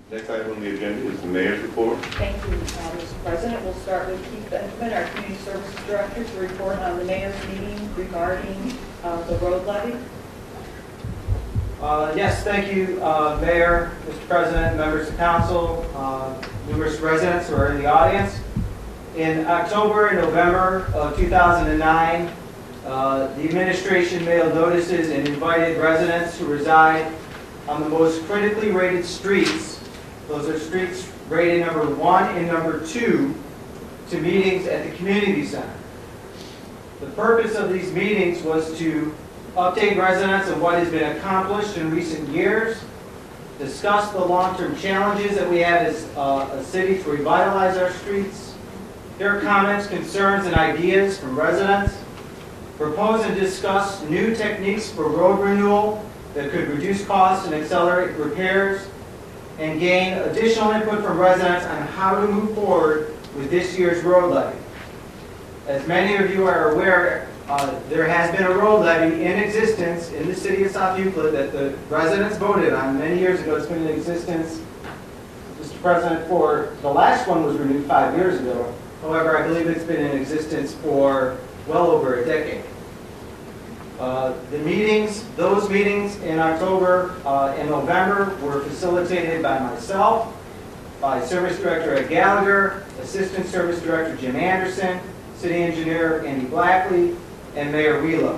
Next item on the agenda is the mayor's report. Thank you, Mr. President. We'll start with Keith Benjamin, our Community Services Director, to report on the mayor's meeting regarding the road levy. Yes, thank you, Mayor, Mr. President, members of council, numerous residents who are in the audience. In October and November of 2009, the administration mailed notices and invited residents who reside on the most critically rated streets, those are streets rated number 1 and number 2, to meetings at the community center. The purpose of these meetings was to update residents on what has been accomplished in recent years, discuss the long-term challenges that we have as a city to revitalize our streets, hear comments, concerns, and ideas from residents, propose and discuss new techniques for road renewal that could reduce costs and accelerate repairs, and gain additional input from residents on how to move forward with this year's road levy. As many of you are aware, there has been a road levy in existence in the city of South Euclid that the residents voted on many years ago. It's been in existence, Mr. President, for the last one was renewed 5 years ago. However, I believe it's been in existence for well over a decade. Those meetings in October and November were facilitated by myself, by Service Director Ed Gallagher, Assistant Service Director Jim Anderson, City Engineer Andy Blackley, and Mayor Wheeler.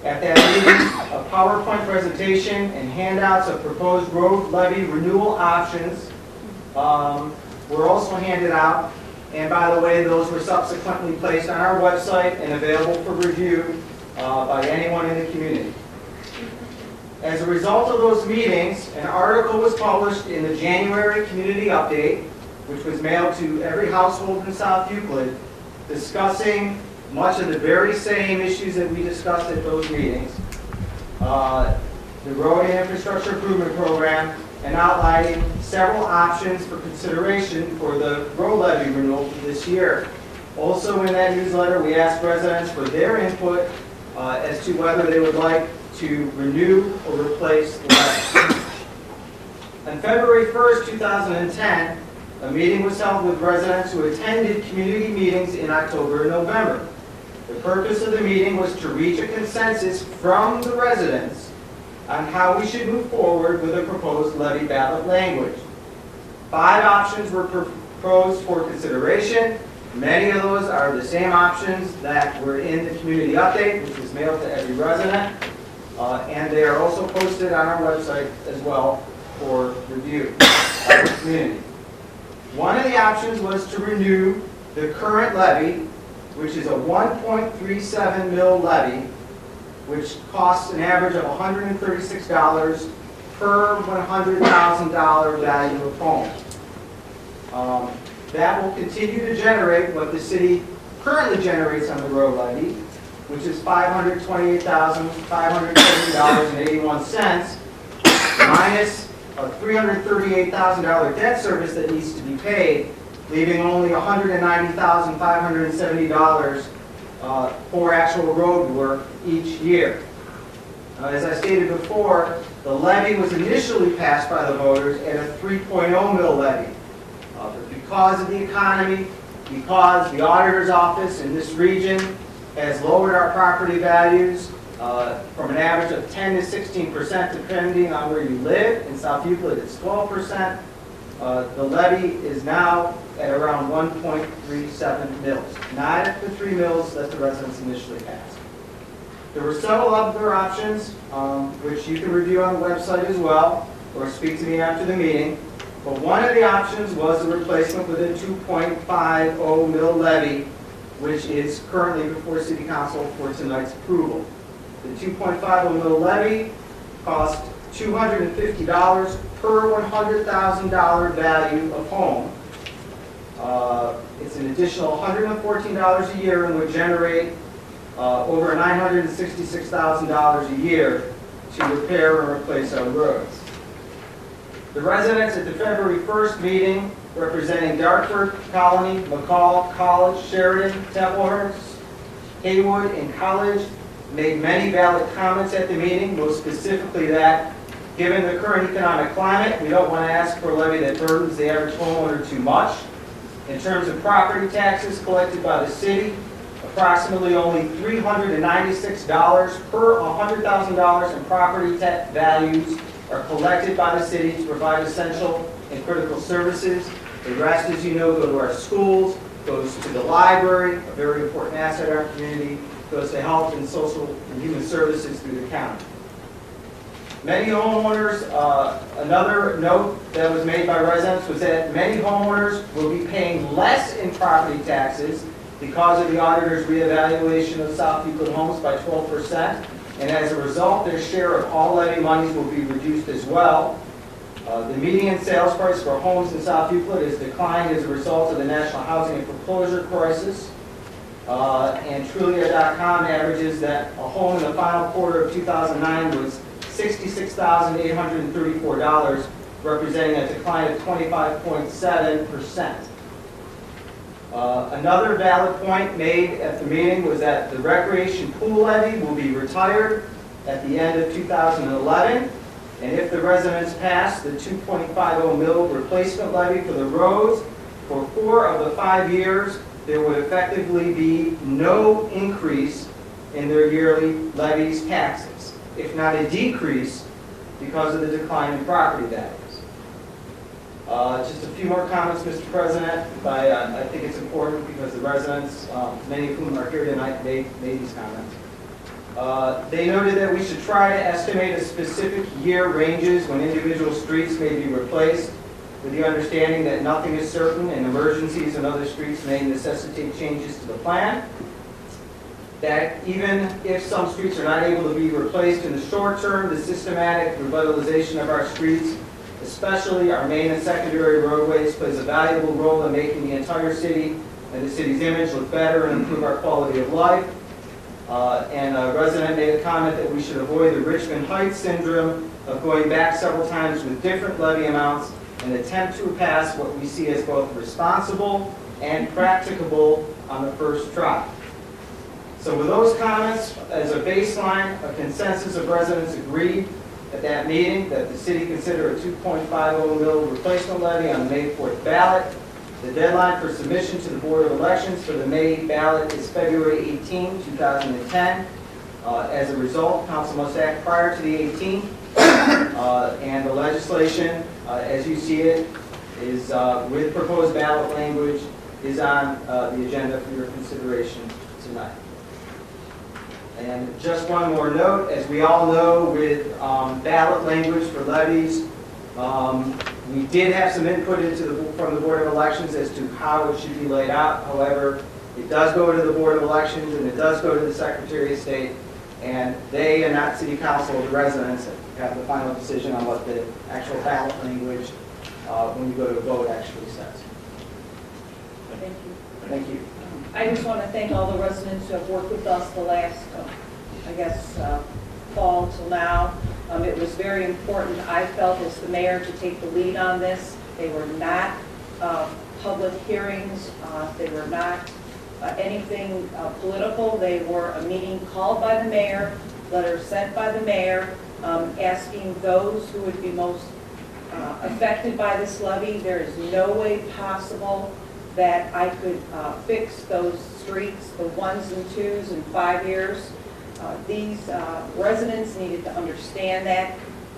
At that meeting, a PowerPoint presentation and handouts of proposed road levy renewal options were also handed out. And by the way, those were subsequently placed on our website and available for review by anyone in the community. As a result of those meetings, an article was published in the January Community Update, which was mailed to every household in South Euclid, discussing much of the very same issues that we discussed at those meetings, the road and infrastructure improvement program, and outlining several options for consideration for the road levy renewal for this year. Also in that newsletter, we asked residents for their input as to whether they would like to renew or replace the levy. On February 1st, 2010, a meeting was held with residents who attended community meetings in October and November. The purpose of the meeting was to reach a consensus from the residents on how we should move forward with the proposed levy ballot language. 5 options were proposed for consideration. Many of those are the same options that were in the community update, which was mailed to every resident, and they are also posted on our website as well for review by the community. One of the options was to renew the current levy, which is a 1.37 mil levy, which costs an average of $136 per $100,000 value of home. That will continue to generate what the city currently generates on the road levy, which is $528,570.81, minus a $338,000 debt service that needs to be paid, leaving only $190,570 for actual road work each year. As I stated before, the levy was initially passed by the voters at a 3.0 mil levy. But because of the economy, because the auditor's office in this region has lowered our property values from an average of 10 to 16% depending on where you live. In South Euclid, it's 12%. The levy is now at around 1.37 mils, not at the 3 mils that the residents initially passed. There were several other options, which you can review on the website as well, or speak to me after the meeting. But one of the options was a replacement with a 2.50 mil levy, which is currently before City Council for tonight's approval. The 2.50 mil levy costs $250 per $100,000 value of home. It's an additional $114 a year and would generate over $966,000 a year to repair and replace our roads. The residents at the February 1st meeting, representing Dartford, Colony, McCall, College, Sheridan, Templehurst, Haywood, and College, made many valid comments at the meeting, most specifically that Given the current economic climate, we don't want to ask for a levy that burdens the average homeowner too much. In terms of property taxes collected by the city, approximately only $396 per $100,000 in property tax values are collected by the city to provide essential and critical services. The rest, as you know, go to our schools, goes to the library, a very important asset in our community, goes to health and social and human services through the county. Many homeowners, another note that was made by residents was that many homeowners will be paying less in property taxes because of the auditor's reevaluation of South Euclid homes by 12%, and as a result, their share of all levy monies will be reduced as well. The median sales price for homes in South Euclid has declined as a result of the national housing and foreclosure crisis. And Trulia.com averages that a home in the final quarter of 2009 was $66,834, representing a decline of 25.7%. Another valid point made at the meeting was that the recreation pool levy will be retired at the end of 2011. And if the residents pass the 2.50 mil replacement levy for the roads, for 4 of the 5 years, there would effectively be no increase in their yearly levies taxes, if not a decrease because of the decline in property values. Just a few more comments, Mr. President. I think it's important because the residents, many of whom are here tonight, made these comments. They noted that we should try to estimate a specific year ranges when individual streets may be replaced, with the understanding that nothing is certain and emergencies in other streets may necessitate changes to the plan. That even if some streets are not able to be replaced in the short term, the systematic revitalization of our streets, especially our main and secondary roadways, plays a valuable role in making the entire city and the city's image look better and improve our quality of life. And a resident made a comment that we should avoid the Richmond Heights syndrome of going back several times with different levy amounts and attempt to pass what we see as both responsible and practicable on the first try. So with those comments as a baseline, a consensus of residents agreed at that meeting that the city consider a 2.50 mil replacement levy on the May 4th ballot. The deadline for submission to the Board of Elections for the May ballot is February 18, 2010. As a result, council must act prior to the 18th, and the legislation, as you see it, is with proposed ballot language, is on the agenda for your consideration tonight. And just one more note, as we all know, with ballot language for levies, we did have some input from the Board of Elections as to how it should be laid out. However, it does go to the Board of Elections and it does go to the Secretary of State, and they and not City Council, the residents, have the final decision on what the actual ballot language, when you go to vote, actually says. Thank you. Thank you. I just want to thank all the residents who have worked with us the last, fall till now. It was very important, I felt, as the mayor, to take the lead on this. They were not public hearings. They were not anything political. They were a meeting called by the mayor, letters sent by the mayor, asking those who would be most affected by this levy. There is no way possible that I could fix those streets, the 1s and 2s, in 5 years. These residents needed to understand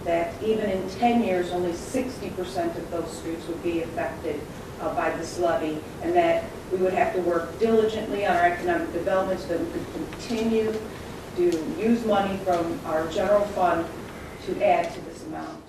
that even in 10 years, only 60% of those streets would be affected by this levy, and that we would have to work diligently on our economic development so that we could continue to use money from our general fund to add to this amount.